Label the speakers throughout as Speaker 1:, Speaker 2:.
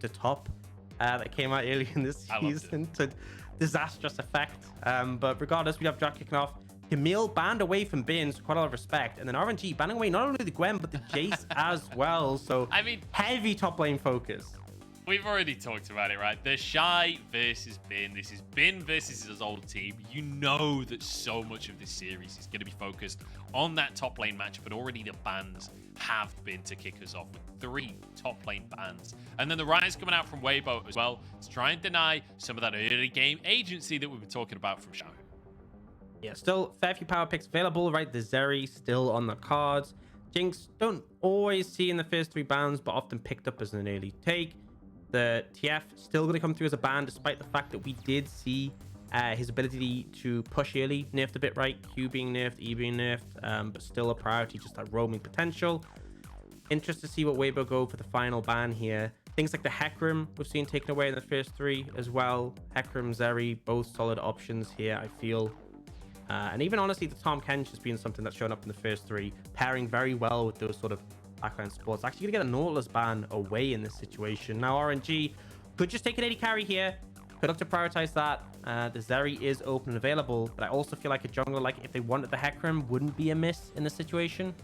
Speaker 1: to top that came out early in this season to disastrous effect. But regardless, we have draft kicking off. Camille banned away from Bin, so quite a lot of respect. And then RNG banning away not only the Gwen, but the Jace as well. So,
Speaker 2: I mean,
Speaker 1: heavy top lane focus.
Speaker 2: We've already talked about it, right? The Shy versus Bin. This is Bin versus his old team. You know that so much of this series is going to be focused on that top lane match, but already the bans have been to kick us off with 3 top lane bans. And then the rise coming out from Weibo as well to try and deny some of that early game agency that we've been talking about from Shy.
Speaker 1: Yeah, still fair few power picks available, right? The Zeri still on the cards. Jinx don't always see in the first 3 bans, but often picked up as an early take. The TF still going to come through as a ban, despite the fact that we did see his ability to push early nerfed a bit, right? Q being nerfed, E being nerfed, but still a priority, just that roaming potential. Interested to see what Weibo go for the final ban here. Things like the Hecarim we've seen taken away in the first 3 as well. Hecarim, Zeri, both solid options here, I feel. And even honestly, the Tahm Kench has been something that's shown up in the first 3, pairing very well with those sort of backline supports. Actually gonna get a Nautilus ban away in this situation. Now RNG could just take an 80 carry here. Could have to prioritize that. The Zeri is open and available, but I also feel like a jungler, like if they wanted the Hecarim, wouldn't be a miss in this situation.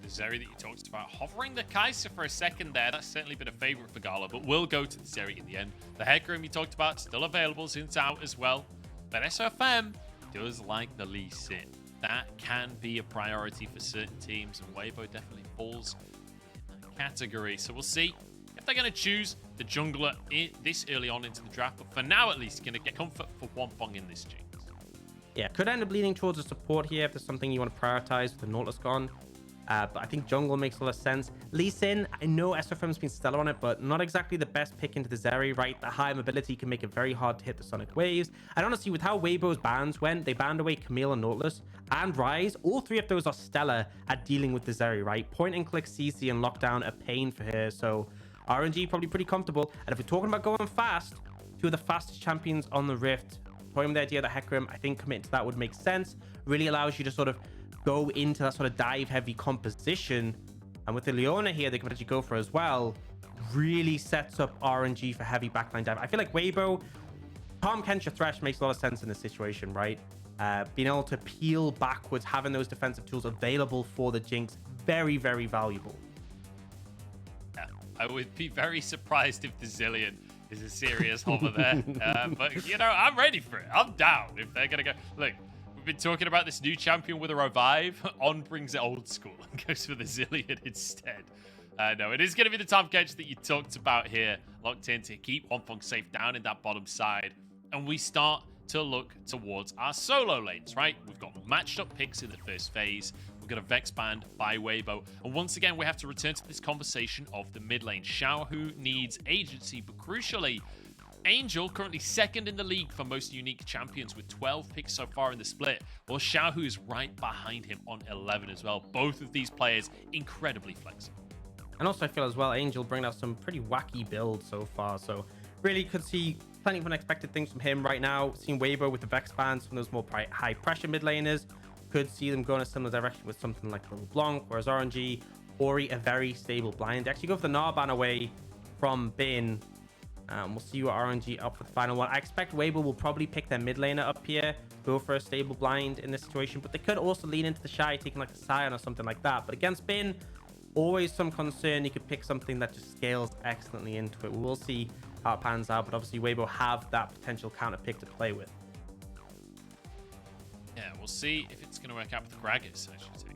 Speaker 2: The Zeri that you talked about, hovering the Kai'Sa for a second there, that's certainly been a favorite for Gala, but we'll go to the Zeri in the end. The Hecarim you talked about, still available, Zin's out as well. But SFM does like the Lee Sin. That can be a priority for certain teams, and Weibo definitely falls in that category. So we'll see if they're going to choose the jungler this early on into the draft. But for now, at least, going to get comfort for Wonpong in this Jinx.
Speaker 1: Yeah, could end up leaning towards a support here if there's something you want to prioritize with the Nautilus gone. But I think jungle makes a lot of sense. Lee Sin, I know SFM's been stellar on it, but not exactly the best pick into the Zeri, right? The high mobility can make it very hard to hit the Sonic Waves. And honestly, with how Weibo's bans went, they banned away Camille and Nautilus and Rise. All 3 of those are stellar at dealing with the Zeri, right? Point and click CC and lockdown, a pain for her. So RNG probably pretty comfortable. And if we're talking about going fast, 2 of the fastest champions on the Rift, toying with the idea that Hecarim, I think committing to that would make sense. Really allows you to sort of go into that sort of dive heavy composition, and with the Leona here they can potentially go for as well. Really sets up RNG for heavy backline dive. I feel like Weibo, Tahm Kench Thresh makes a lot of sense in this situation, right? Being able to peel backwards, having those defensive tools available for the Jinx, very valuable.
Speaker 2: Yeah, I would be very surprised if the Zillion is a serious hover there. But you know, I'm ready for it. I'm down if they're gonna go. Look, we've been talking about this new champion with a revive. On brings it old school and goes for the Zillion instead. No, it is going to be the Tahm Kench that you talked about here, locked in to keep Wonpong safe down in that bottom side. And we start to look towards our solo lanes, right? We've got matched up picks in the first phase. We've got a Vex band by Weibo. And once again, we have to return to this conversation of the mid lane. Xiaohu needs agency, but crucially, Angel currently 2nd in the league for most unique champions with 12 picks so far in the split, while Xiaohu is right behind him on 11 as well. Both of these players incredibly flexible.
Speaker 1: And also I feel as well, Angel bringing out some pretty wacky builds so far, so really could see plenty of unexpected things from him right now. Seeing Weibo with the Vex bands from those more high pressure mid laners, could see them go in a similar direction with something like Little Blanc, whereas RNG, Ori, a very stable blind. They actually go for the Gnar ban away from Bin. We'll see what RNG up for the final one. I expect Weibo will probably pick their mid laner up here, go for a stable blind in this situation, but they could also lean into the Shy, taking like a Scion or something like that. But against Bin, always some concern. You could pick something that just scales excellently into it. We'll see how it pans out, but obviously Weibo have that potential counter pick to play with.
Speaker 2: Yeah, we'll see if it's going to work out with the Gragas, I should say.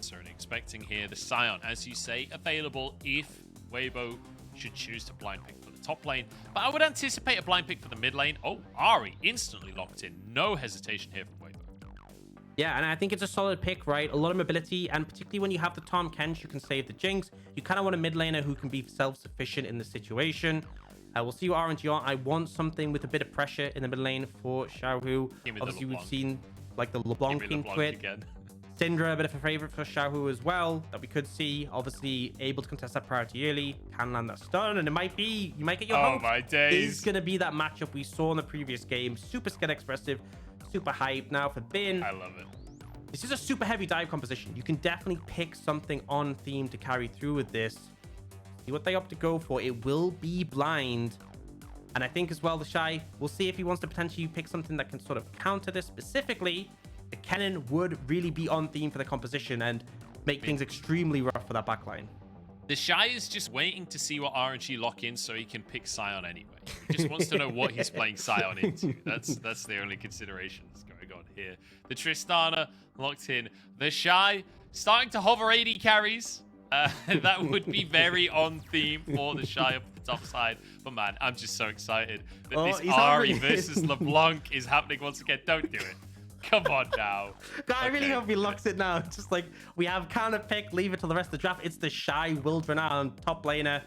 Speaker 2: Certainly expecting here the Scion, as you say, available if Weibo should choose to blind pick for the top lane. But I would anticipate a blind pick for the mid lane. Oh, Ahri instantly locked in. No hesitation here from Weibo.
Speaker 1: Yeah, and I think it's a solid pick, right? A lot of mobility, and particularly when you have the Tahm Kench, you can save the Jinx. You kind of want a mid laner who can be self-sufficient in the situation. We'll see what RNG on. I want something with a bit of pressure in the mid lane for Xiaohu. Obviously, we've seen like the LeBlanc King quit. Syndra, a bit of a favorite for Xiaohu as well, that we could see. Obviously, able to contest that priority early, can land that stun, and it might be, you might get your hopes.
Speaker 2: Oh my days.
Speaker 1: Is going to be that matchup we saw in the previous game. Super scared expressive, super hype. Now for Bin,
Speaker 2: I love it.
Speaker 1: This is a super heavy dive composition. You can definitely pick something on theme to carry through with this. See what they opt to go for. It will be blind. And I think as well, the Shy, we'll see if he wants to potentially pick something that can sort of counter this. Specifically, the Kennen would really be on theme for the composition and make things extremely rough for that backline.
Speaker 2: The Shy is just waiting to see what RNG lock in so he can pick Sion anyway. He just wants to know what he's playing Sion into. That's the only considerations going on here. The Tristana locked in. The Shy starting to hover 80 carries. That would be very on theme for the Shy up the top side. But man, I'm just so excited that this Ari versus LeBlanc is happening once again. Don't do it. Come on now.
Speaker 1: God, I really hope he locks it now. It's just like we have counter pick, leave it till the rest of the draft. It's the Shy Wildrenal top laner,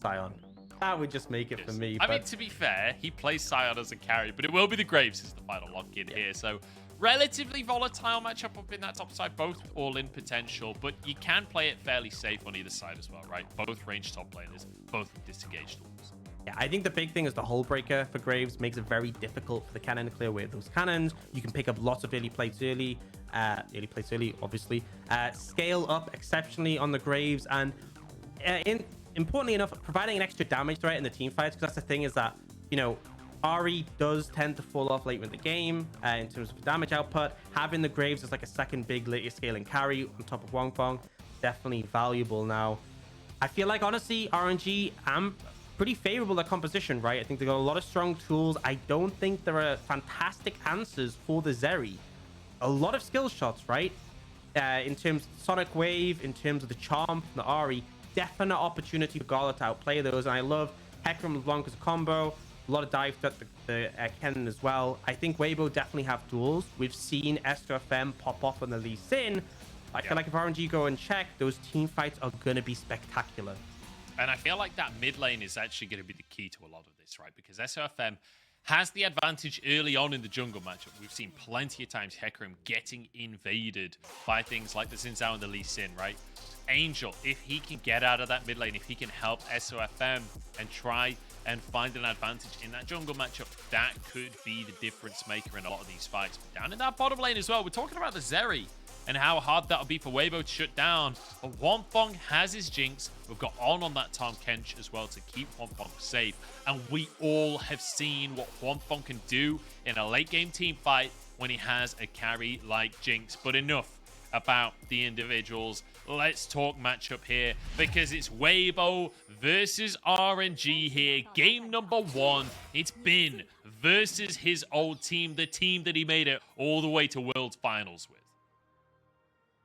Speaker 1: Sion. That would just make it for me.
Speaker 2: I mean, to be fair, he plays Sion as a carry, but it will be the Graves as the final lock in here. So relatively volatile matchup up in that top side, both all in potential, but you can play it fairly safe on either side as well, right? Both range top laners, both disengaged tools.
Speaker 1: Yeah, I think the big thing is the hull breaker for Graves makes it very difficult for the cannon to clear away those cannons. You can pick up lots of early plates early, obviously. Scale up exceptionally on the Graves, and importantly enough, providing an extra damage threat in the team fights, because that's the thing is that, you know, Ari does tend to fall off late in the game in terms of damage output. Having the Graves as like a second big later scaling carry on top of Wong Fong, definitely valuable now. I feel like, honestly, RNG, pretty favorable their composition, right? I think they've got a lot of strong tools. I don't think there are fantastic answers for the Zeri. A lot of skill shots, right? In terms of Sonic Wave, in terms of the Charm from the Ari, definite opportunity for Gala to outplay those. And I love Hecarim LeBlanc as a combo. A lot of dive threat the Kennen as well. I think Weibo definitely have tools. We've seen SOFM pop off on the Lee Sin. I feel like if RNG go and check, those team fights are going to be spectacular.
Speaker 2: And I feel like that mid lane is actually going to be the key to a lot of this, right? Because SOFM has the advantage early on in the jungle matchup. We've seen plenty of times Hecarim getting invaded by things like the Xin Zhao and the Lee Sin, right? Angel, if he can get out of that mid lane, if he can help SOFM and try and find an advantage in that jungle matchup, that could be the difference maker in a lot of these fights. But down in that bottom lane as well, we're talking about the Zeri and how hard that'll be for Weibo to shut down. But Wonfong has his Jinx. We've got on that Tahm Kench as well to keep Wonfong safe. And we all have seen what Wonfong can do in a late game team fight when he has a carry like Jinx. But enough about the individuals. Let's talk matchup here, because it's Weibo versus RNG here. Game number 1. It's Bin versus his old team, the team that he made it all the way to World Finals with.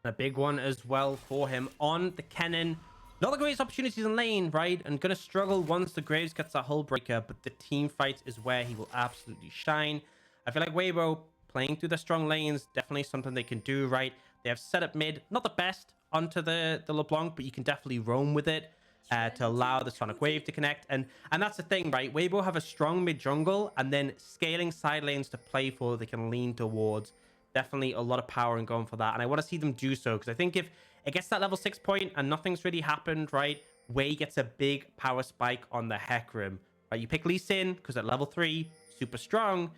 Speaker 1: A big one as well for him on the Kennen. Not the greatest opportunities in lane, right? And gonna struggle once the Graves gets that hull breaker, but the team fight is where he will absolutely shine. I feel like Weibo playing through the strong lanes, definitely something they can do, right? They have set up mid, not the best onto the LeBlanc, but you can definitely roam with it to allow the Sonic Wave to connect. And that's the thing, right? Weibo have a strong mid jungle and then scaling side lanes to play for, they can lean towards. Definitely a lot of power in going for that. And I want to see them do so, because I think if it gets that level 6 point and nothing's really happened, right? Wei gets a big power spike on the Hecarim. Right? You pick Lee Sin, because at level 3, super strong.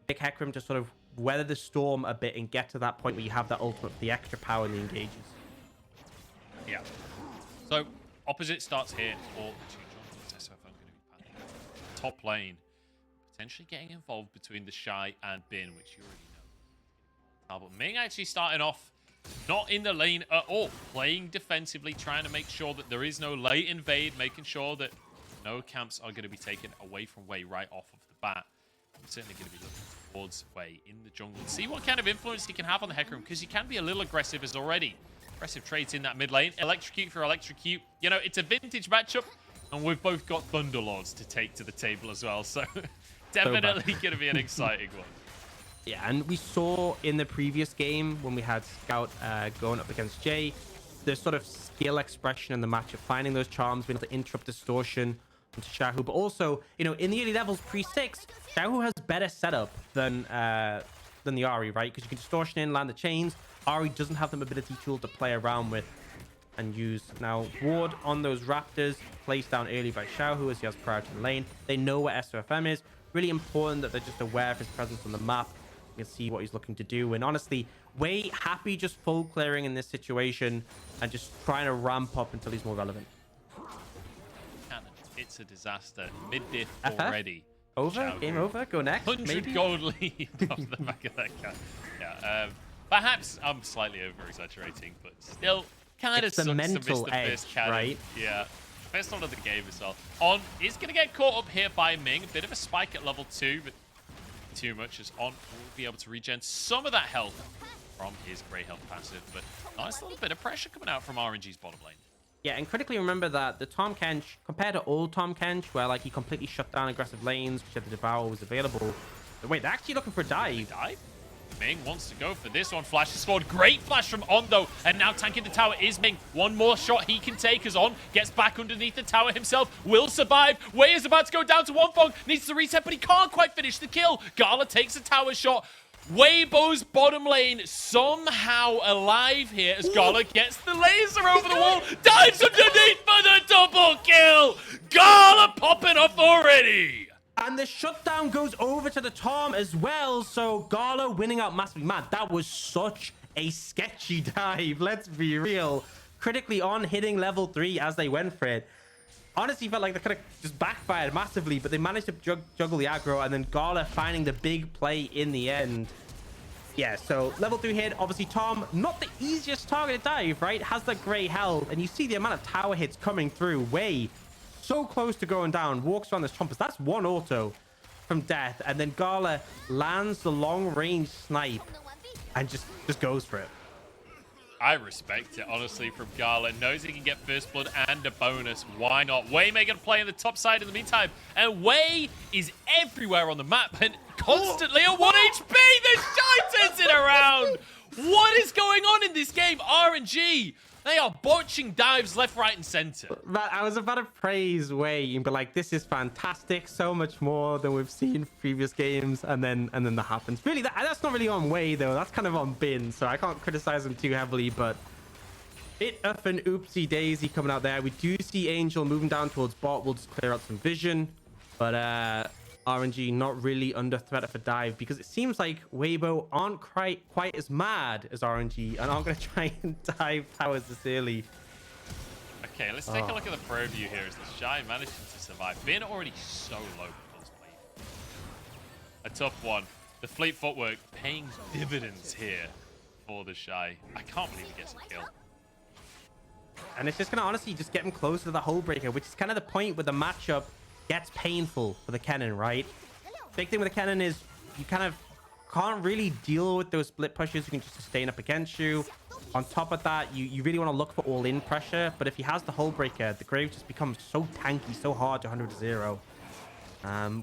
Speaker 1: Pick Hecarim to sort of weather the storm a bit and get to that point where you have that ultimate for the extra power in the engages.
Speaker 2: Yeah. So, opposite starts here for the two jungles. SOFM going to be panicking. Top lane. Potentially getting involved between the Shy and Bin, which you already know. But Ming actually starting off not in the lane at all. Playing defensively, trying to make sure that there is no late invade, making sure that no camps are going to be taken away from Wei right off of the bat. I'm certainly going to be looking towards Wei in the jungle and see what kind of influence he can have on the Hecarim, because he can be a little aggressive as already. Aggressive trades in that mid lane. Electrocute for electrocute. You know, it's a vintage matchup, and we've both got Thunderlords to take to the table as well. So definitely going to be an exciting one.
Speaker 1: Yeah, and we saw in the previous game when we had Scout going up against Jay, the sort of skill expression in the matchup, finding those charms, being able to interrupt distortion into Xiaohu. But also, you know, in the early levels, pre-6, Xiaohu has better setup than the Ari, right? Because you can distortion in, land the chains. Ari doesn't have the mobility tool to play around with and use. Now, ward on those Raptors, placed down early by Xiaohu as he has priority in lane. They know where SOFM is. Really important that they're just aware of his presence on the map. You can see what he's looking to do. And honestly, Wei happy just full clearing in this situation and just trying to ramp up until he's more relevant.
Speaker 2: it's a disaster. Mid-diff
Speaker 1: FF?
Speaker 2: already.
Speaker 1: Over?
Speaker 2: Chow
Speaker 1: Game
Speaker 2: group.
Speaker 1: over? Go next,
Speaker 2: 100
Speaker 1: maybe?
Speaker 2: gold lead off the back of that guy. Yeah, perhaps I'm slightly over-exaggerating, but still kind of
Speaker 1: It's the
Speaker 2: sucks to miss
Speaker 1: mental
Speaker 2: the first
Speaker 1: edge,
Speaker 2: cannon.
Speaker 1: right?
Speaker 2: Yeah. First one of the game as well. On is going to get caught up here by Ming. A bit of a spike at level 2, but too much as On will be able to regen some of that health from his grey health passive. But nice little bit of pressure coming out from RNG's bottom lane.
Speaker 1: Yeah, and critically remember that the Tahm Kench, compared to old Tahm Kench, where like he completely shut down aggressive lanes, which the Devour was available. But wait, they're actually looking for a dive.
Speaker 2: Dive? Ming wants to go for this one. Flash is scored. Great flash from On, though. And now tanking the tower is Ming. One more shot he can take as On gets back underneath the tower himself. Will survive. Wei is about to go down to Wonfong. Needs to reset, but he can't quite finish the kill. Gala takes a tower shot. Weibo's bottom lane somehow alive here as Gala gets the laser over the wall. Dives underneath for the double kill. Gala popping off already.
Speaker 1: And the shutdown goes over to the Tahm as well. So Gala winning out massively. Man, that was such a sketchy dive. Let's be real. Critically On hitting level 3 as they went for it. Honestly, felt like they could have just backfired massively, but they managed to juggle the aggro, and then Gala finding the big play in the end. Yeah, so level 3 hit. Obviously, Tahm, not the easiest target to dive, right? Has the gray health, and you see the amount of tower hits coming through. Wei, so close to going down, walks around this Trumpus. That's one auto from death, and then Gala lands the long-range snipe and just goes for it.
Speaker 2: I respect it, honestly, from Gala. Knows he can get first blood and a bonus. Why not? Wei making a play on the top side in the meantime. And Wei is everywhere on the map and constantly at 1 HP. The Shy turns it around. What is going on in this game? RNG. They are botching dives left, right, and center.
Speaker 1: But I was about to praise Wei and be like, this is fantastic, so much more than we've seen in previous games, and then that happens. Really, that's not really on Wei though. That's kind of on Bin, so I can't criticize him too heavily. But bit of an oopsie daisy coming out there. We do see Angel moving down towards bot. We'll just clear out some vision, but RNG not really under threat of a dive, because it seems like Weibo aren't quite as mad as RNG and aren't going to try and dive towers this early.
Speaker 2: Okay, let's take a look at the pro view here as the Shy manages to survive. Being already so low for this wave. A tough one. The fleet footwork paying dividends here for the Shy. I can't believe he gets a kill.
Speaker 1: And it's just going to honestly just get him closer to the hole breaker, which is kind of the point where the matchup gets painful for the Kennen, right? Big thing with the Kennen is you kind of can't really deal with those split pushes. You can just sustain up against you. On top of that, you really want to look for all-in pressure. But if he has the hull breaker, the Grave just becomes so tanky, so hard to 100-0.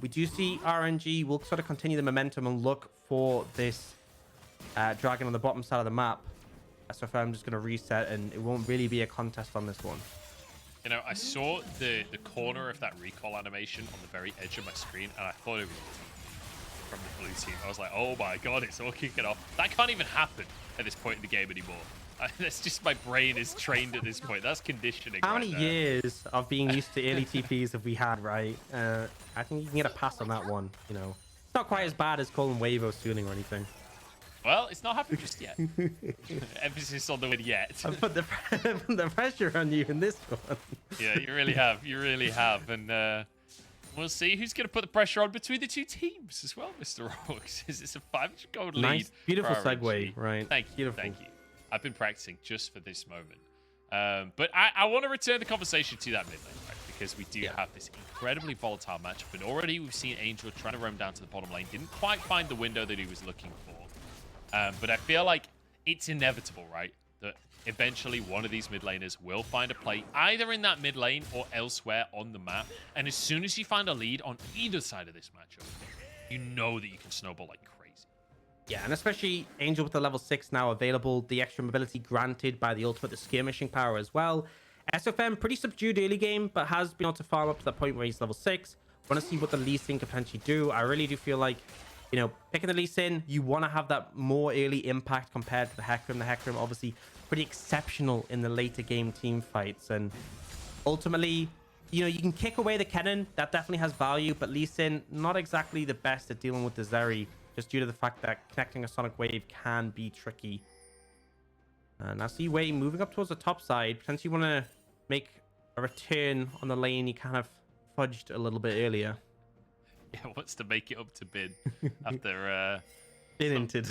Speaker 1: We do see RNG will sort of continue the momentum and look for this dragon on the bottom side of the map. So I'm just going to reset, and it won't really be a contest on this one.
Speaker 2: You know, I saw the corner of that recall animation on the very edge of my screen, and I thought it was from the blue team. I was like, oh my god, it's all kicking off. That can't even happen at this point in the game anymore. That's just my brain is trained at this point. That's conditioning.
Speaker 1: How many years of being used to early TPs have we had, right? I think you can get a pass on that one. You know, it's not quite as bad as calling Weibo stooling or anything.
Speaker 2: Well, it's not happened just yet. Emphasis on the word yet.
Speaker 1: I put the pressure on you in this one.
Speaker 2: Yeah, you really have. You really have. And we'll see who's going to put the pressure on between the two teams as well, Mr. Rocks. Is this a 500 gold lead?
Speaker 1: Nice, beautiful
Speaker 2: for RNG?
Speaker 1: segue, right?
Speaker 2: Thank you.
Speaker 1: Beautiful.
Speaker 2: Thank you. I've been practicing just for this moment. But I want to return the conversation to that mid lane, right? Because we do have this incredibly volatile matchup. And already we've seen Angel trying to roam down to the bottom lane. Didn't quite find the window that he was looking for. But I feel like it's inevitable, right? That eventually one of these mid laners will find a play either in that mid lane or elsewhere on the map. And as soon as you find a lead on either side of this matchup, you know that you can snowball like crazy.
Speaker 1: Yeah, and especially Angel with the level 6 now available, the extra mobility granted by the ultimate, the skirmishing power as well. SFM, pretty subdued early game, but has been able to farm up to that point where he's level 6. Want to see what the Lee Sin can potentially do. I really do feel like, you know, picking the Lee Sin, you want to have that more early impact compared to the Hecarim. The Hecarim, obviously, pretty exceptional in the later game team fights. And ultimately, you know, you can kick away the Kennen. That definitely has value. But Lee Sin, not exactly the best at dealing with the Zeri, just due to the fact that connecting a Sonic Wave can be tricky. And I see Wei moving up towards the top side. Potentially want to make a return on the lane he kind of fudged a little bit earlier.
Speaker 2: Yeah, wants to make it up to Bin after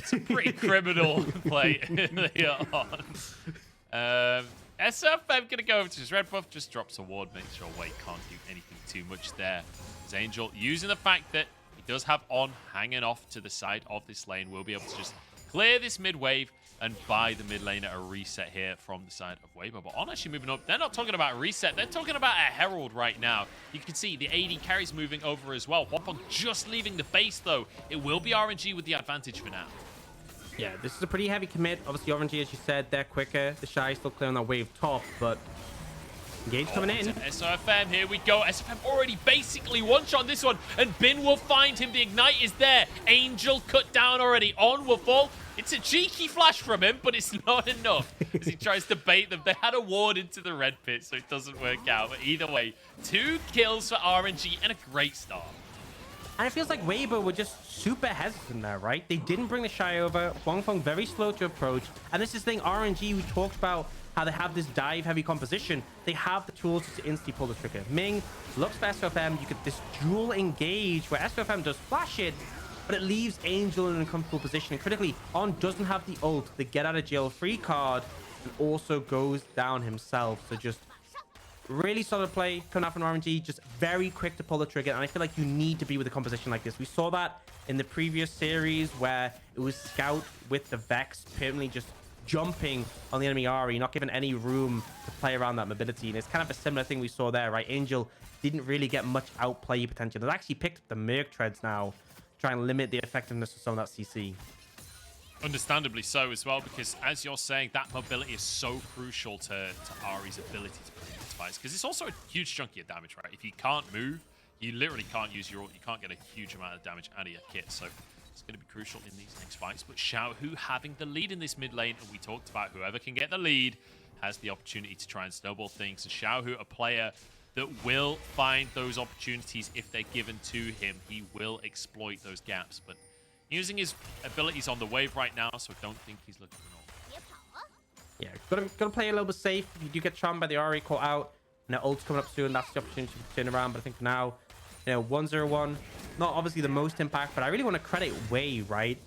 Speaker 1: Some
Speaker 2: pretty criminal play earlier on. SFM gonna go over to his red buff, just drops a ward, makes sure Wade can't do anything too much there. As Angel, using the fact that he does have On hanging off to the side of this lane, will be able to just clear this mid wave and buy the mid laner a reset here from the side of Weibo. But On actually moving up. They're not talking about a reset. They're talking about a Herald right now. You can see the AD carries moving over as well. Hwapong just leaving the base, though. It will be RNG with the advantage for now.
Speaker 1: Yeah, this is a pretty heavy commit. Obviously, RNG, as you said, they're quicker. The Shy is still clearing that wave top, but Engage coming in.
Speaker 2: SOFM, here we go. SOFM already basically one-shot this one, and Bin will find him. The Ignite is there. Angel cut down already. On will fall. It's a cheeky flash from him, but it's not enough as he tries to bait them. They had a ward into the red pit, so it doesn't work out. But either way, 2 kills for RNG and a great start.
Speaker 1: And it feels like Weibo were just super hesitant there, right? They didn't bring the Shy over. Hwapong very slow to approach. And this is the thing, RNG, we talked about how they have this dive-heavy composition. They have the tools to instantly pull the trigger. Ming looks for SOFM. You get this dual engage where SOFM does flash it, but it leaves Angel in an uncomfortable position. And critically, On doesn't have the ult, the get out of jail free card, and also goes down himself. So just really solid play coming out from RNG, just very quick to pull the trigger. And I feel like you need to be with a composition like this. We saw that in the previous series where it was Scout with the Vex permanently just jumping on the enemy Ahri, not given any room to play around that mobility. And it's kind of a similar thing we saw there, right? Angel didn't really get much outplay potential. They've actually picked up the Merc Treads now, trying to limit the effectiveness of some of that CC.
Speaker 2: Understandably so as well, because as you're saying, that mobility is so crucial to Ahri's ability to play these fights, because it's also a huge chunk of your damage, right? If you can't move, you literally can't use your ult. You can't get a huge amount of damage out of your kit. So it's going to be crucial in these next fights. But Xiaohu having the lead in this mid lane, and we talked about whoever can get the lead has the opportunity to try and snowball things. And Xiaohu, a player that will find those opportunities if they're given to him. He will exploit those gaps. But using his abilities on the wave right now, so I don't think he's looking for an ult.
Speaker 1: Yeah, gotta play a little bit safe. If you do get charmed by the Ahri call out, and the ult's coming up soon, that's the opportunity to turn around. But I think for now, you know, 1-0-1, not obviously the most impact, but I really want to credit Wei, right?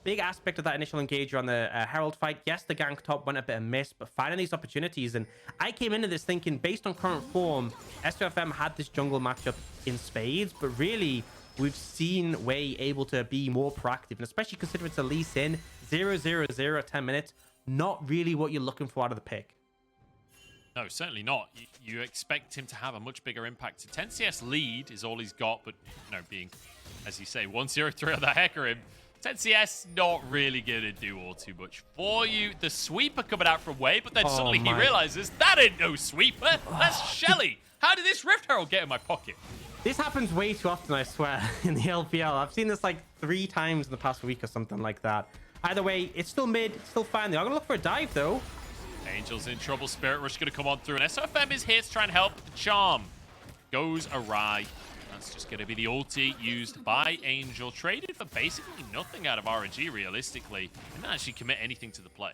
Speaker 1: Big aspect of that initial engager on the Herald fight. Yes, the gank top went a bit amiss, but finding these opportunities. And I came into this thinking, based on current form, SOFM had this jungle matchup in spades, but really, we've seen Wei able to be more proactive, and especially considering it's a Lee Sin, 0-0-0 at 10 minutes, not really what you're looking for out of the pick.
Speaker 2: No, certainly not. You expect him to have a much bigger impact. So 10 CS lead is all he's got, but, you know, being, as you say, 1-0-3 on the Hecarim, 10 CS not really going to do all too much for you. The sweeper coming out from Wei, but then suddenly he realizes that ain't no sweeper. That's Shelly. How did this Rift Herald get in my pocket?
Speaker 1: This happens way too often, I swear, in the LPL. I've seen this like 3 times in the past week or something like that. Either way, it's still mid, it's still fine. They're going to look for a dive, though.
Speaker 2: Angel's in trouble. Spirit Rush going to come on through. And SOFM is here to try and help. The charm goes awry. That's just going to be the ulti used by Angel. Traded for basically nothing out of RNG, realistically. And not actually commit anything to the play.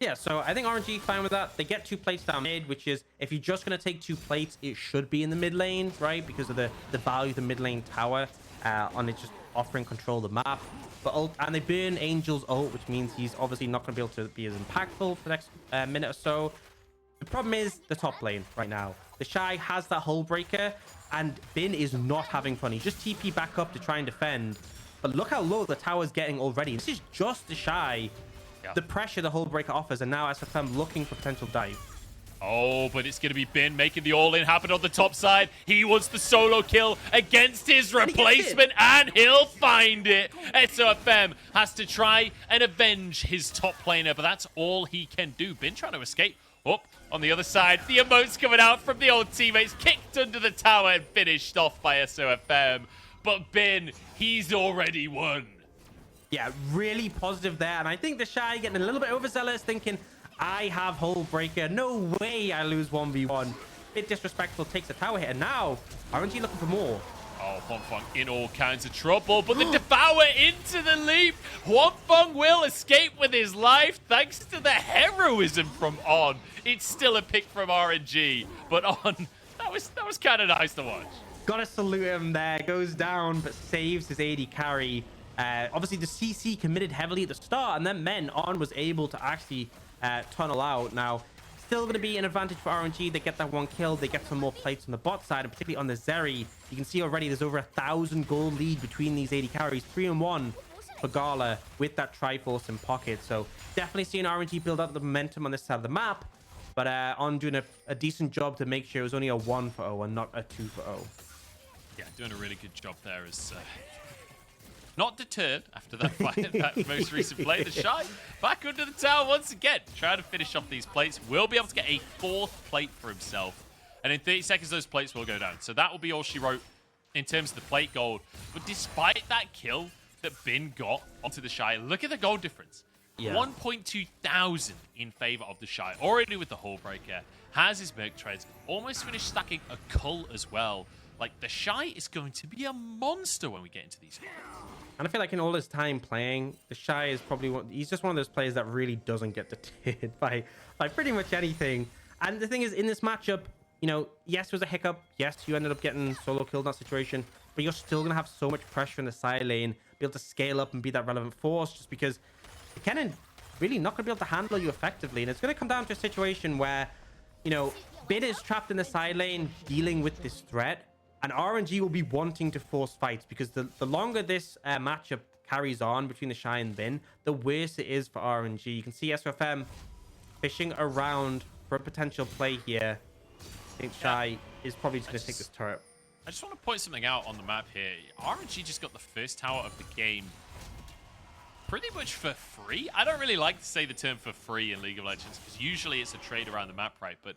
Speaker 1: Yeah, so I think RNG fine with that. They get 2 plates down mid, which is, if you're just going to take 2 plates, it should be in the mid lane, right? Because of the value of the mid lane tower on it just offering control of the map. But and they burn Angel's ult, which means he's obviously not going to be able to be as impactful for the next minute or so. The problem is the top lane right now. The Shy has that hull breaker, and Bin is not having fun. He's just TP back up to try and defend. But look how low the tower's getting already. This is just the Shy. Yeah. The pressure the hull breaker offers, and now SFM looking for potential dive.
Speaker 2: Oh, but it's going to be Bin making the all-in happen on the top side. He wants the solo kill against his replacement, and he'll find it. SOFM has to try and avenge his top laner, but that's all he can do. Bin trying to escape. Up on the other side, the emotes coming out from the old teammates, kicked under the tower and finished off by SOFM. But Bin, he's already won.
Speaker 1: Yeah, really positive there. And I think the Shy getting a little bit overzealous, thinking, I have hull breaker. No way I lose 1v1. Bit disrespectful, takes the tower hit. And now, RNG looking for more.
Speaker 2: Oh, Hwapong in all kinds of trouble, but the Devour into the leap. Hwapong will escape with his life thanks to the heroism from On. It's still a pick from RNG, but On, that was kind of nice to watch.
Speaker 1: Gotta salute him there. Goes down, but saves his AD carry. Obviously, the CC committed heavily at the start, and then Men On was able to actually tunnel out. Now, still going to be an advantage for RNG. They get that one kill. They get some more plates on the bot side, and particularly on the Zeri. You can see already there's over 1,000 gold lead between these AD carries. 3-1 for Gala with that Triforce in pocket. So definitely seeing RNG build up the momentum on this side of the map. But On doing a decent job to make sure it was only a 1-0 and not a 2-0.
Speaker 2: Yeah, doing a really good job there. Is not deterred after that fight, that most recent play. The Shy back under the tower once again, trying to finish off these plates. Will be able to get a 4th plate for himself. And in 30 seconds, those plates will go down. So that will be all she wrote in terms of the plate gold. But despite that kill that Bin got onto the Shy, look at the gold difference. Yeah. 1.2 thousand in favor of the Shy. Already with the Hull Breaker. Has his Merc Treads. Almost finished stacking a Cull as well. Like, the Shy is going to be a monster when we get into these fights.
Speaker 1: And I feel like in all his time playing, the Shy is probably he's just one of those players that really doesn't get deterred by pretty much anything. And the thing is, in this matchup, you know, yes, it was a hiccup. Yes, you ended up getting solo killed in that situation. But you're still going to have so much pressure in the side lane, be able to scale up and be that relevant force, just because the Kennen really not going to be able to handle you effectively. And it's going to come down to a situation where, you know, Bin is trapped in the side lane dealing with this threat. And RNG will be wanting to force fights, because the longer this matchup carries on between the Shy and Bin, the worse it is for RNG. You can see SFM fishing around for a potential play here. I think Shy is probably just going to take this turret.
Speaker 2: I just want to point something out on the map here. RNG just got the first tower of the game pretty much for free. I don't really like to say the term for free in League of Legends, because usually it's a trade around the map, right? But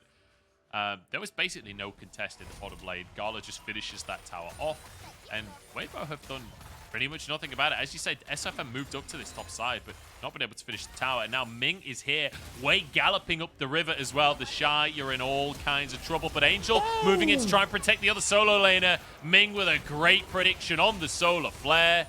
Speaker 2: there was basically no contest in the bottom lane. Gala just finishes that tower off, and Weibo have done pretty much nothing about it. As you said, SFM moved up to this top side, but not been able to finish the tower. And now Ming is here, Wei galloping up the river as well. The Shy, you're in all kinds of trouble. But Angel moving in to try and protect the other solo laner. Ming with a great prediction on the solar flare.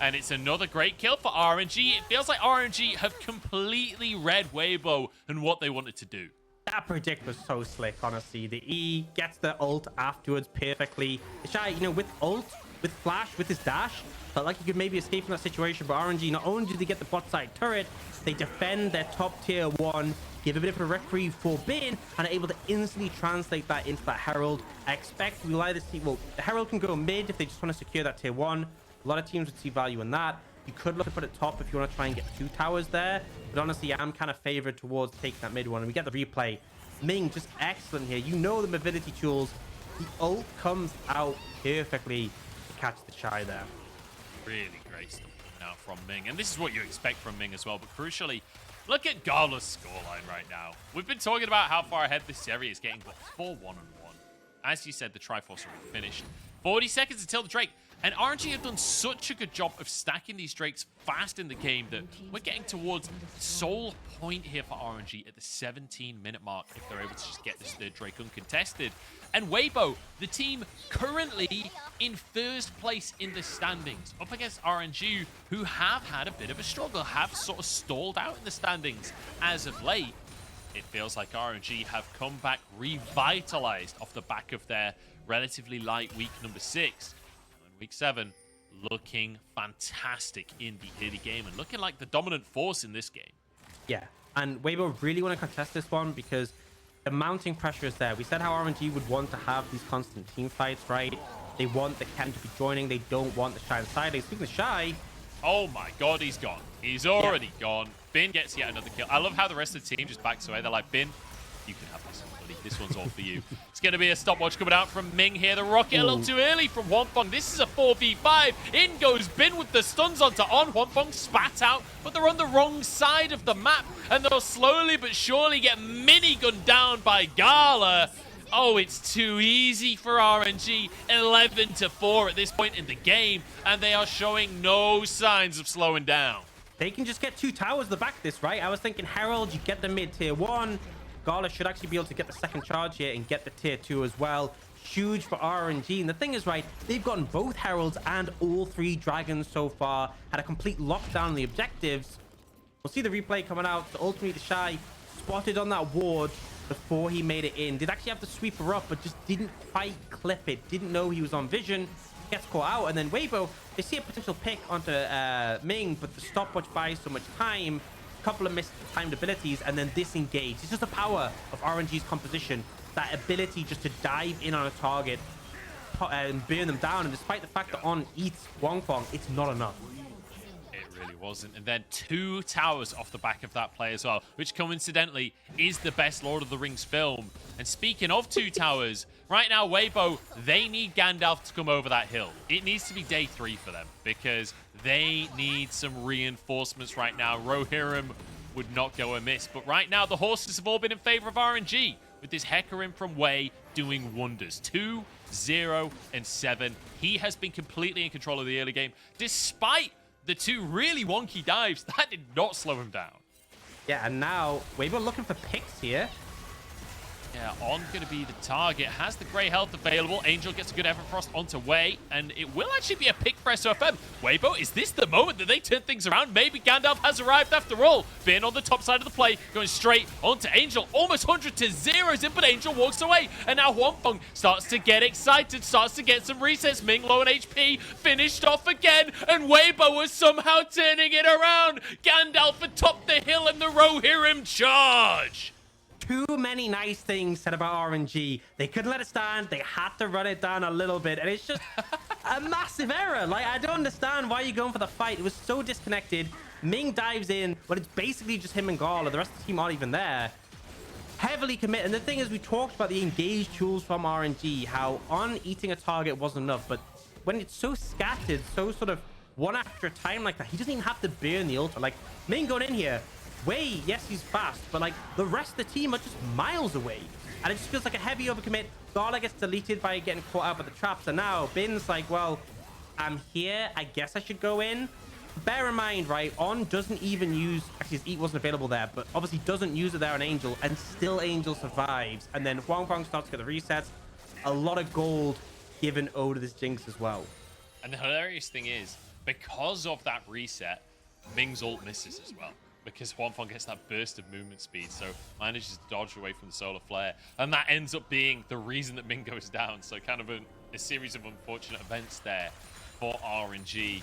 Speaker 2: And it's another great kill for RNG. It feels like RNG have completely read Weibo and what they wanted to do.
Speaker 1: That predict was so slick, honestly. The E gets the ult afterwards perfectly. The Shy, you know, with ult, with flash, with his dash, felt like he could maybe escape from that situation. But RNG, not only do they get the bot side turret, they defend their top tier 1, give a bit of a reprieve for Bin, and are able to instantly translate that into that Herald. I expect we'll either see, well, the Herald can go mid if they just want to secure that tier 1. A lot of teams would see value in that. You could look to put it top if you want to try and get 2 towers there. But honestly, I'm kind of favored towards taking that mid one. And we get the replay. Ming just excellent here. You know the mobility tools. The ult comes out perfectly to catch the Shy there.
Speaker 2: Really great stuff coming out from Ming. And this is what you expect from Ming as well. But crucially, look at Gala's scoreline right now. We've been talking about how far ahead this area is getting, but 4-1-1. As you said, the Triforce already finished. 40 seconds until the Drake. And RNG have done such a good job of stacking these Drakes fast in the game that we're getting towards sole point here for RNG at the 17-minute mark if they're able to just get this third Drake uncontested. And Weibo, the team currently in first place in the standings, up against RNG, who have had a bit of a struggle, have sort of stalled out in the standings as of late. It feels like RNG have come back revitalized off the back of their relatively light week number 6. Week 7 looking fantastic in the early game and looking like the dominant force in this game.
Speaker 1: Yeah, and Weibo really want to contest this one because the mounting pressure is there. We said how RNG would want to have these constant team fights, right? They want the Ken to be joining. They don't want the Shy inside. Speaking of Shy...
Speaker 2: Oh my god, he's gone. He's already gone. Bin gets yet another kill. I love how the rest of the team just backs away. They're like, Bin, you can have this one, buddy. This one's all for you. It's going to be a stopwatch coming out from Ming here. The rocket a little too early from Hwanfeng. This is a 4v5. In goes Bin with the stuns onto On. Hwanfeng spat out, but they're on the wrong side of the map, and they'll slowly but surely get minigunned down by Gala. Oh, it's too easy for RNG. 11-4 at this point in the game, and they are showing no signs of slowing down.
Speaker 1: They can just get 2 towers to back this, right? I was thinking Herald, you get the mid tier 1. Gala should actually be able to get the second charge here and get the tier 2 as well. Huge for RNG. And the thing is, right, they've gotten both Heralds and all 3 Dragons so far. Had a complete lockdown on the objectives. We'll see the replay coming out. So ultimately, the Shy spotted on that ward. before he made it in. Did actually have the sweeper up, but just didn't quite clip it. Didn't know he was on vision. Gets caught out, and then Weibo, they see a potential pick onto Ming, but the stopwatch buys so much time. Couple of missed timed abilities, and then disengage. It's just the power of RNG's composition. That ability just to dive in on a target and burn them down. And despite the fact that On eats Wangfong, it's not enough.
Speaker 2: Really wasn't. And then 2 towers off the back of that play as well, which coincidentally is the best Lord of the Rings film. And speaking of 2 towers, right now Weibo, they need Gandalf to come over that hill. It needs to be day 3 for them because they need some reinforcements right now. Rohirrim would not go amiss, but right now the horses have all been in favor of RNG with this Hecarim from Wei doing wonders. 2, 0, and 7. He has been completely in control of the early game despite the 2 really wonky dives. That did not slow him down.
Speaker 1: Yeah, and now Weibo looking for picks here.
Speaker 2: Yeah, On going to be the target. Has the grey health available. Angel gets a good Everfrost onto Wei, and it will actually be a pick for SOFM. Weibo, is this the moment that they turn things around? Maybe Gandalf has arrived after all. Finn on the top side of the play, going straight onto Angel. Almost 100 to 0s in, but Angel walks away. And now Wangfong starts to get excited, starts to get some resets. Ming low on HP, finished off again, and Weibo was somehow turning it around. Gandalf atop the hill and the Rohirrim charge.
Speaker 1: Too many nice things said about RNG. They couldn't let it stand. They had to run it down a little bit. And it's just a massive error. Like, I don't understand why you're going for the fight. It was so disconnected. Ming dives in, but it's basically just him and Gala. The rest of the team aren't even there. Heavily commit. And the thing is, we talked about the engaged tools from RNG, how On eating a target wasn't enough. But when it's so scattered, so sort of one after a time like that, he doesn't even have to burn the ultra. Like, Ming going in here, Wei, yes, he's fast, but like the rest of the team are just miles away. And it just feels like a heavy overcommit. Gala gets deleted by getting caught out by the traps. And now Bin's like, well, I'm here. I guess I should go in. Bear in mind, right, On doesn't even use... Actually, his eat wasn't available there, but obviously doesn't use it there on Angel, and still Angel survives. And then Wangfong starts to get the resets. A lot of gold given over to this Jinx as well.
Speaker 2: And the hilarious thing is, because of that reset, Ming's ult misses as well. Because Wangfong gets that burst of movement speed, so manages to dodge away from the solar flare. And that ends up being the reason that Ming goes down. So kind of a series of unfortunate events there for RNG.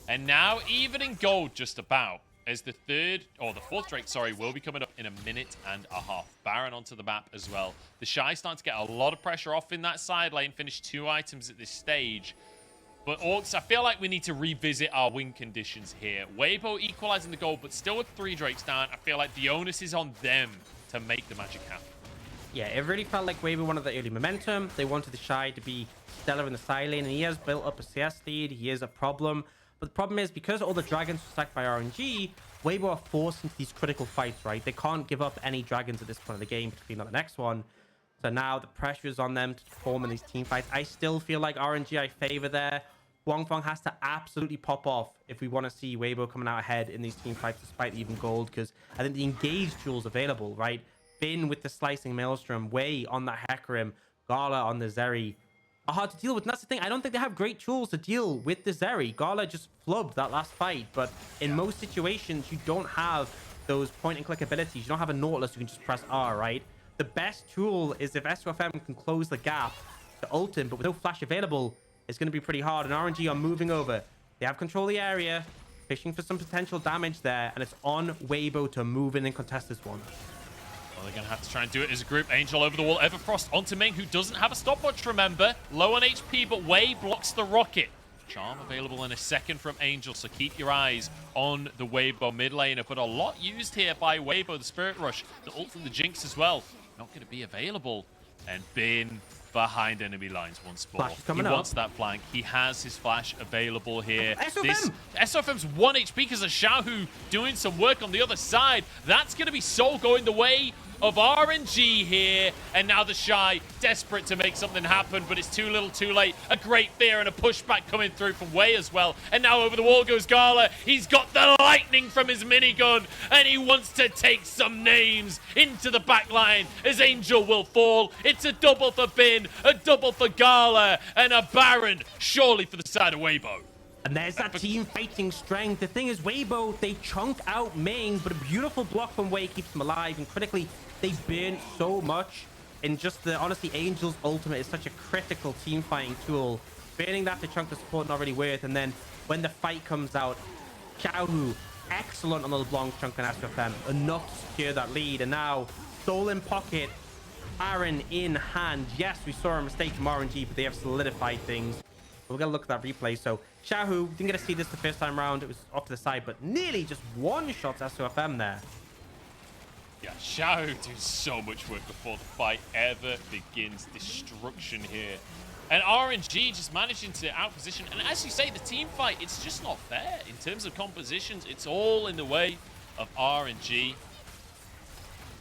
Speaker 2: And now, even in gold just about, as the fourth Drake, sorry, will be coming up in a minute and a half. Baron onto the map as well. The Shy starting to get a lot of pressure off in that side lane, finished 2 items at this stage. But Orcs, I feel like we need to revisit our win conditions here. Weibo equalizing the goal, but still with 3 Drakes down, I feel like the onus is on them to make the magic happen.
Speaker 1: Yeah, it really felt like Weibo wanted the early momentum. They wanted the Shy to be stellar in the side lane, and he has built up a CS lead. He is a problem. But the problem is, because all the dragons are stacked by RNG, Weibo are forced into these critical fights, right? They can't give up any dragons at this point of the game, particularly not the next one. So now the pressure is on them to perform in these team fights. I still feel like RNG I favor there. Wangfong has to absolutely pop off if we want to see Weibo coming out ahead in these team fights despite even gold, because I think the engaged tools available, right? Finn with the slicing maelstrom, Wei on that Hecarim, Gala on the Zeri are hard to deal with. And that's the thing. I don't think they have great tools to deal with the Zeri. Gala just flubbed that last fight, but in most situations, you don't have those point and click abilities. You don't have a Nautilus who can just press R, right? The best tool is if SOFM can close the gap to ult him, but with no flash available, it's going to be pretty hard. And RNG are moving over. They have control of the area, fishing for some potential damage there, and it's on Weibo to move in and contest this one.
Speaker 2: Well, they're going to have to try and do it as a group. Angel over the wall, Everfrost onto Ming, who doesn't have a stopwatch, remember. Low on HP, but Wei blocks the rocket. Charm available in a second from Angel, so keep your eyes on the Weibo mid laner. But a lot used here by Weibo, the Spirit Rush, the ult from the Jinx as well. Not going to be available. And Bin behind enemy lines once more. He wants that flank. He has his flash available here.
Speaker 1: SOFM!
Speaker 2: SOFM's 1 HP because of Xiaohu doing some work on the other side. That's going to be Soul going the way of RNG here. And now the Shy desperate to make something happen, but it's too little too late. A great fear and a pushback coming through from Wei as well. And now over the wall goes Gala. He's got the lightning from his minigun, and he wants to take some names into the back line as Angel will fall. It's a double for Bin, a double for Gala, and a Baron surely for the side of Weibo.
Speaker 1: And there's that team fighting strength. The thing is, Weibo, they chunk out Ming, but a beautiful block from Wei keeps him alive. And critically, They burn so much. And just the, honestly, Angel's ultimate is such a critical team fighting tool. Burning that to chunk the support not really worth. And then when the fight comes out, Xiaohu, excellent on the LeBlanc chunk and SFM, enough to secure that lead. And now, Soul in pocket, Aaron in hand. Yes, we saw a mistake from RNG, but they have solidified things. We're going to look at that replay. So, Xiaohu, didn't get to see this the first time around. It was off to the side, but nearly just one-shot SOFM there.
Speaker 2: Yeah, Xiao doing so much work before the fight ever begins. Destruction here. And RNG just managing to outposition. And as you say, the team fight, it's just not fair. In terms of compositions, it's all in the way of RNG.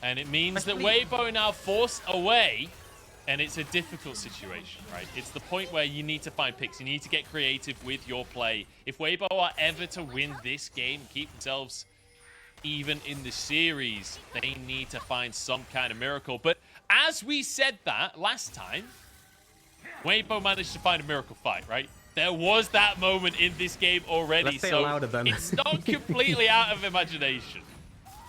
Speaker 2: And it means that Weibo are now forced away. And it's a difficult situation, right? It's the point where you need to find picks. You need to get creative with your play. If Weibo are ever to win this game, keep themselves even in the series, they need to find some kind of miracle. But as we said that last time, Weibo managed to find a miracle fight, right? There was that moment in this game already.
Speaker 1: Let's say it louder then.
Speaker 2: It's not completely out of imagination.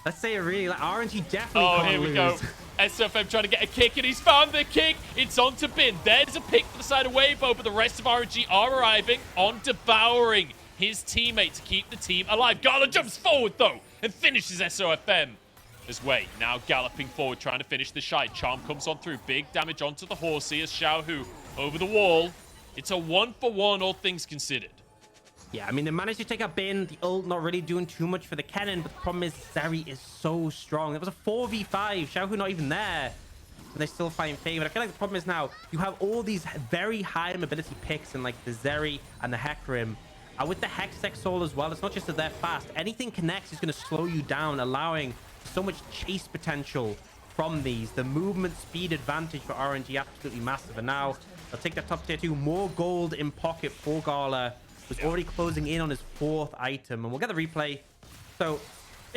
Speaker 1: Let's say it really, like, RNG definitely
Speaker 2: Oh,
Speaker 1: can't
Speaker 2: here we
Speaker 1: lose.
Speaker 2: go. SFM trying to get a kick, and he's found the kick. It's on to Bin. There's a pick for the side of Weibo, but the rest of RNG are arriving on devouring his teammate to keep the team alive. Gala jumps forward, though, and finishes SOFM as Wei now galloping forward, trying to finish the shy. Charm comes on through. Big damage onto the horsey as Xiaohu over the wall. It's a 1-for-1, all things considered.
Speaker 1: Yeah, I mean, they managed to take out Bin. The ult not really doing too much for the Kennen, but the problem is Zeri is so strong. It was a 4v5. Xiaohu not even there. And they still find favor. I feel like the problem is now you have all these very high mobility picks in like the Zeri and the Hecarim. With the Hextech Soul as well, it's not just that they're fast. Anything connects is going to slow you down, allowing so much chase potential from these. The movement speed advantage for RNG absolutely massive. And now they'll take that top tier 2. More gold in pocket for Gala. Was already closing in on his 4th item. And we'll get the replay. So,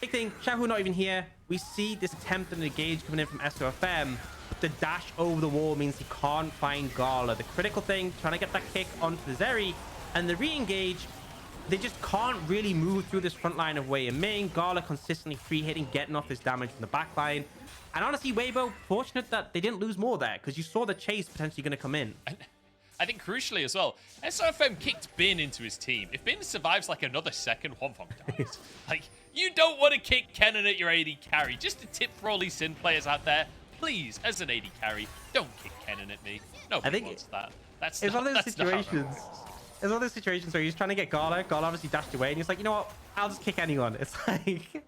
Speaker 1: big thing, Xiaohu not even here. We see this attempt at an engage coming in from SOFM. But the dash over the wall means he can't find Gala. The critical thing, trying to get that kick onto the Zeri. And the re-engage, they just can't really move through this front line of Wei and Ming. Gala consistently free hitting, getting off this damage from the back line. And honestly, Weibo, fortunate that they didn't lose more there, because you saw the chase potentially going to come in.
Speaker 2: I think crucially as well, SOFM kicked Bin into his team. If Bin survives like another second, Hwangfong dies. Like, you don't want to kick Kennen at your AD carry. Just a tip for all these Sin players out there. Please, as an AD carry, don't kick Kennen at me. Nobody wants that. That's
Speaker 1: it's
Speaker 2: not,
Speaker 1: one of those
Speaker 2: that's
Speaker 1: situations. It's one of those situations where he's trying to get Gala. Gala obviously dashed away, and he's like, you know what? I'll just kick anyone. It's like,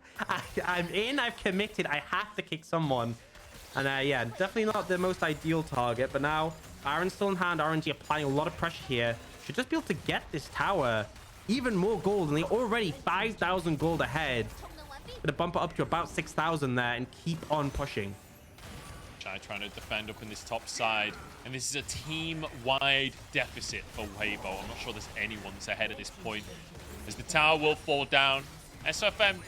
Speaker 1: I'm in, I've committed, I have to kick someone. And yeah, definitely not the most ideal target, but now Aaron's still in hand. RNG applying a lot of pressure here. Should just be able to get this tower. Even more gold, and they're already 5,000 gold ahead. Gonna bump it up to about 6,000 there and keep on pushing.
Speaker 2: Trying to defend up in this top side. And this is a team-wide deficit for Weibo. I'm not sure there's anyone that's ahead at this point, as the tower will fall down. SFM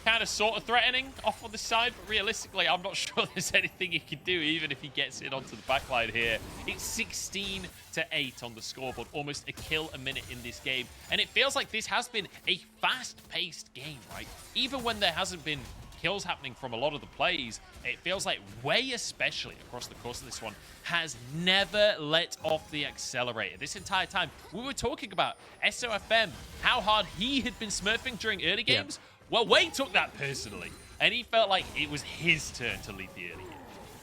Speaker 2: kind of sort of threatening off on the side, but realistically, I'm not sure there's anything he can do, even if he gets it onto the backline here. It's 16-8 on the scoreboard, almost a kill a minute in this game. And it feels like this has been a fast-paced game, right? Even when there hasn't been kills happening from a lot of the plays, it feels like Wei, especially across the course of this one, has never let off the accelerator. This entire time, we were talking about SOFM, how hard he had been smurfing during early games. Well, Wei took that personally, and he felt like it was his turn to lead the early game.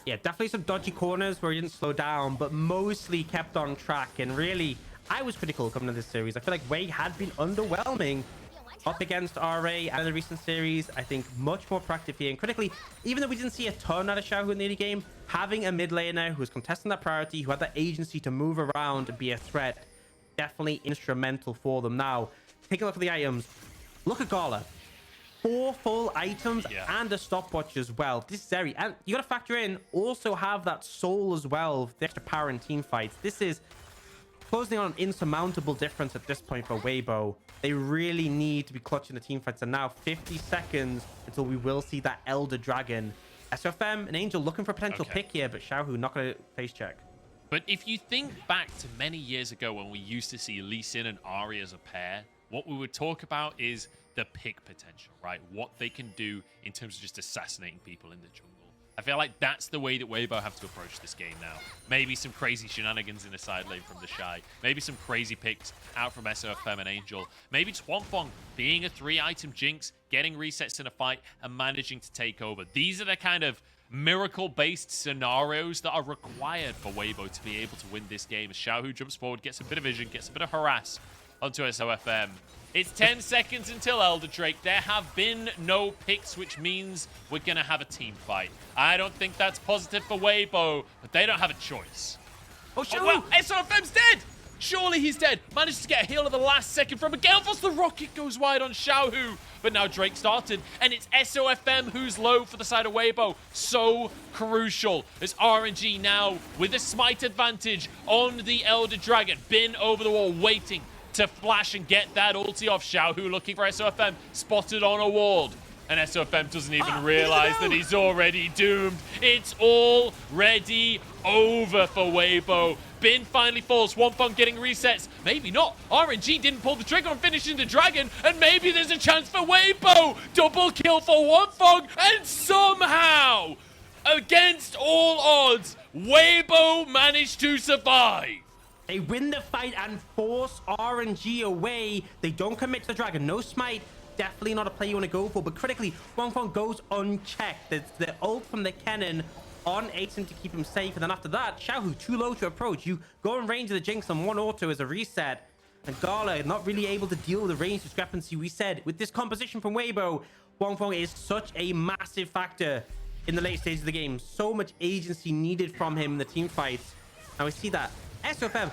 Speaker 1: Yeah, definitely some dodgy corners where he didn't slow down, but mostly kept on track. And really, I was critical coming into this series. I feel like Wei had been underwhelming up against RA and in the recent series. I think much more proactive here. And critically, even though we didn't see a ton out of Xiaohu in the early game, having a mid laner who was contesting that priority, who had that agency to move around and be a threat, definitely instrumental for them. Now, take a look at the items. Look at Gala. 4 full items and a stopwatch as well. This is Zeri. And you got to factor in, also have that soul as well, the extra power in team fights. This is closing on an insurmountable difference at this point for Weibo. They really need to be clutching the team fights. And now 50 seconds until we will see that Elder Dragon. SFM and Angel looking for a potential pick here, but Xiaohu not going to face check.
Speaker 2: But if you think back to many years ago when we used to see Lee Sin and Ahri as a pair, what we would talk about is the pick potential, right? What they can do in terms of just assassinating people in the jungle. I feel like that's the way that Weibo have to approach this game now. Maybe some crazy shenanigans in the side lane from the Shy. Maybe some crazy picks out from SOFM and Angel. Maybe Twonfong being a 3-item Jinx, getting resets in a fight, and managing to take over. These are the kind of miracle-based scenarios that are required for Weibo to be able to win this game. As Xiaohu jumps forward, gets a bit of vision, gets a bit of harass onto SOFM. It's 10 seconds until Elder Drake. There have been no picks, which means we're going to have a team fight. I don't think that's positive for Weibo, but they don't have a choice.
Speaker 1: Oh,
Speaker 2: Oh, well, SOFM's dead! Surely he's dead. Manages to get a heal at the last second from a Gale Force. The rocket goes wide on Xiaohu. But now Drake started, and it's SOFM who's low for the side of Weibo. So crucial as RNG now with a smite advantage on the Elder Dragon. Bin over the wall, waiting to flash and get that ulti off. Xiaohu looking for SOFM, spotted on a ward. And SOFM doesn't even realize that he's already doomed. It's already over for Weibo. Bin finally falls. Twonfong getting resets. Maybe not. RNG didn't pull the trigger on finishing the dragon. And maybe there's a chance for Weibo. Double kill for Twonfong. And somehow, against all odds, Weibo managed to survive.
Speaker 1: They win the fight and force RNG away. They don't commit to the dragon. No smite. Definitely not a play you want to go for. But critically, Twonfong goes unchecked. There's the ult from the cannon on Atem to keep him safe. And then after that, Xiaohu too low to approach. You go in range of the Jinx on one auto as a reset. And Gala not really able to deal with the range discrepancy. We said with this composition from Weibo, Twonfong is such a massive factor in the late stages of the game. So much agency needed from him in the team fights. And we see that SOFM,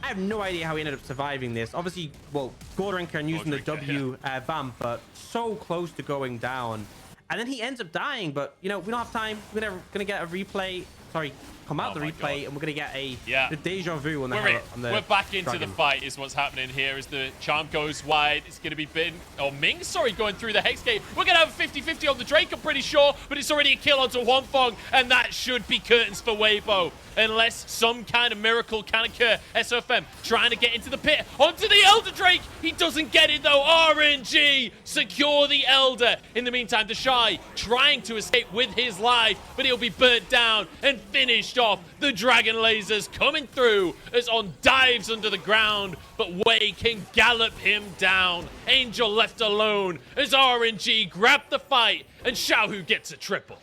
Speaker 1: I have no idea how he ended up surviving this. Obviously, well, Gordorinker and using the W vamp, but so close to going down. And then he ends up dying, but, you know, we don't have time. We're gonna get a replay. Sorry, come out the replay, and we're going to get a deja vu on the
Speaker 2: We're back into the fight is what's happening here as the charm goes wide. It's going to be Bin, or Ming, sorry, going through the Hex Gate. We're going to have a 50-50 on the Drake, I'm pretty sure, but it's already a kill onto Twonfong, and that should be curtains for Weibo. Unless some kind of miracle can occur. SOFM trying to get into the pit. Onto the Elder Drake. He doesn't get it though. RNG secure the Elder. In the meantime, the Shy trying to escape with his life, but he'll be burnt down and finished off. The Dragon Lasers coming through as On dives under the ground, but Wei can gallop him down. Angel left alone as RNG grabbed the fight and Xiaohu gets a triple.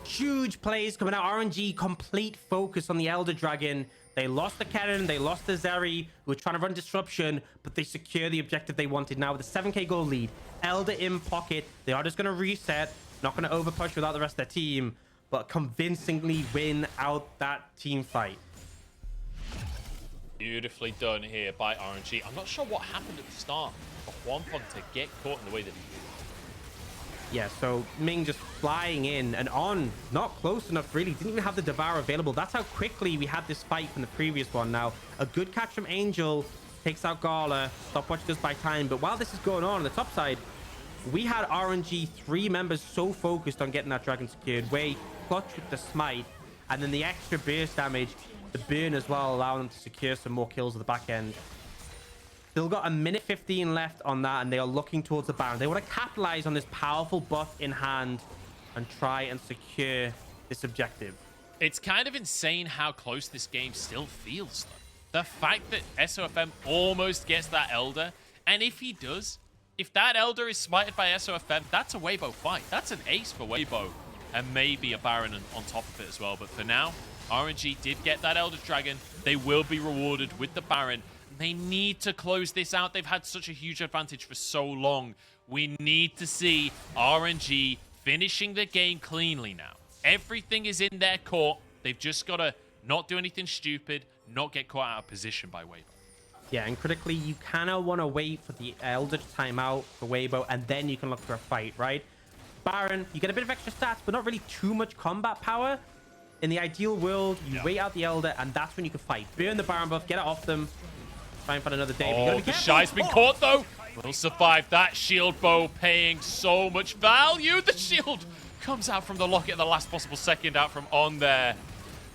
Speaker 1: Huge plays coming out. RNG complete focus on the Elder Dragon. They lost the cannon, they lost the Zeri, who were trying to run disruption, but they secure the objective they wanted. Now with a 7k gold lead, Elder in pocket, they are just going to reset, not going to overpush without the rest of their team, but convincingly win out that team fight.
Speaker 2: Beautifully done here by RNG. I'm not sure what happened at the start for Twonfong to get caught in the way that he did.
Speaker 1: Yeah, so Ming just flying in and On, not close enough really, didn't even have the Devour available. That's how quickly we had this fight from the previous one. Now, a good catch from Angel, takes out Gala, stopwatch does buy time. But while this is going on the top side, we had RNG 3 members so focused on getting that dragon secured. Wei clutch with the smite, and then the extra burst damage, the burn as well, allowing them to secure some more kills at the back end. Still got a minute 15 left on that, and they are looking towards the Baron. They want to capitalize on this powerful buff in hand and try and secure this objective.
Speaker 2: It's kind of insane how close this game still feels, though. The fact that SOFM almost gets that Elder, and if he does, if that Elder is smited by SOFM, that's a Weibo fight. That's an ace for Weibo, and maybe a Baron on top of it as well. But for now, RNG did get that Elder Dragon. They will be rewarded with the Baron. They need to close this out. They've had such a huge advantage for so long. We need to see RNG finishing the game cleanly now. Everything is in their court. They've just got to not do anything stupid, not get caught out of position by Weibo.
Speaker 1: Yeah, and critically, you kind of want to wait for the Elder to time out for Weibo, and then you can look for a fight, right? Baron, you get a bit of extra stats, but not really too much combat power. In the ideal world, you wait out the Elder, and that's when you can fight. Burn the Baron buff, get it off them. Try and find another day.
Speaker 2: Oh, the Shy's been caught, though. Will survive that shield bow, paying so much value. The shield comes out from the locket at the last possible second out from On there.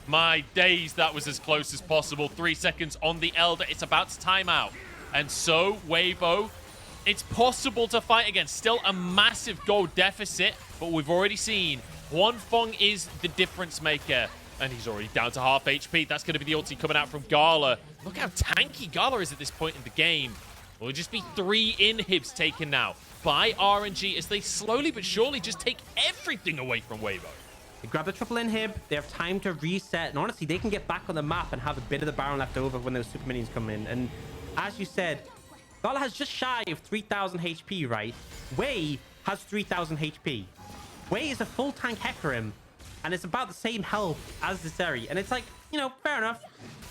Speaker 2: My days, that was as close as possible. 3 seconds on the Elder. It's about to time out. And so, Weibo, it's possible to fight against. Still a massive gold deficit, but we've already seen Huanfeng is the difference maker. And he's already down to half HP. That's going to be the ulti coming out from Gala. Look how tanky Gala is at this point in the game. Will just be 3 inhibs taken now by RNG as they slowly but surely just take everything away from Weibo.
Speaker 1: They grab the triple inhib. They have time to reset. And honestly, they can get back on the map and have a bit of the Baron left over when those super minions come in. And as you said, Gala has just shy of 3,000 HP, right? Wei has 3,000 HP. Wei is a full tank Hecarim. And it's about the same health as the Zeri. And it's like, you know, fair enough.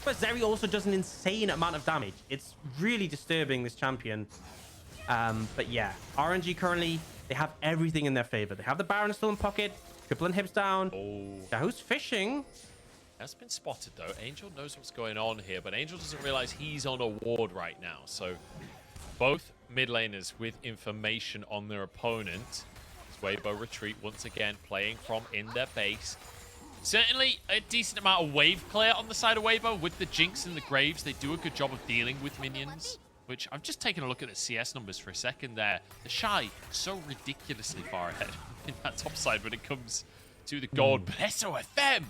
Speaker 1: But Zeri also does an insane amount of damage. It's really disturbing, this champion. But yeah, RNG currently, they have everything in their favor. They have the Baron still in pocket. Triple inhibs down.
Speaker 2: Oh.
Speaker 1: Yahoo's fishing.
Speaker 2: That's been spotted, though. Angel knows what's going on here, but Angel doesn't realize he's on a ward right now. So both mid laners with information on their opponent. Weibo retreat once again, playing from in their base. Certainly a decent amount of wave clear on the side of Weibo with the Jinx and the Graves. They do a good job of dealing with minions, which I've just taken a look at the CS numbers for a second there. The Shy so ridiculously far ahead in that top side when it comes to the gold. But SOFM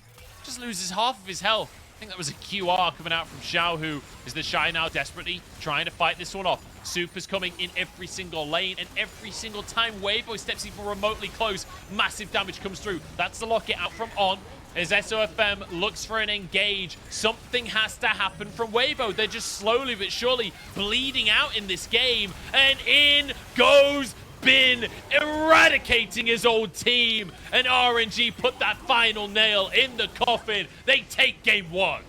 Speaker 2: just loses half of his health. I think that was a QR coming out from Xiao, who is the Shy now desperately trying to fight this one off. Super's coming in every single lane, and every single time Weibo steps even remotely close, massive damage comes through. That's the locket out from On. As SOFM looks for an engage, something has to happen from Weibo. They're just slowly but surely bleeding out in this game, and in goes Bin, eradicating his old team, and RNG put that final nail in the coffin. They take game 1.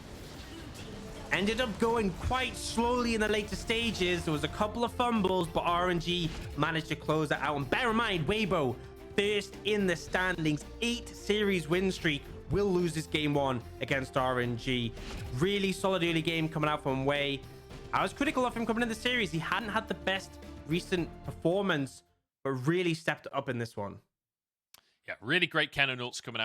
Speaker 1: Ended up going quite slowly in the later stages. There was a couple of fumbles, but RNG managed to close that out. And bear in mind, Weibo, first in the standings, 8 series win streak, will lose this game 1 against RNG. Really solid early game coming out from Wei. I was critical of him coming in the series. He hadn't had the best recent performance, but really stepped up in this one.
Speaker 2: Yeah, really great cannon ults coming out.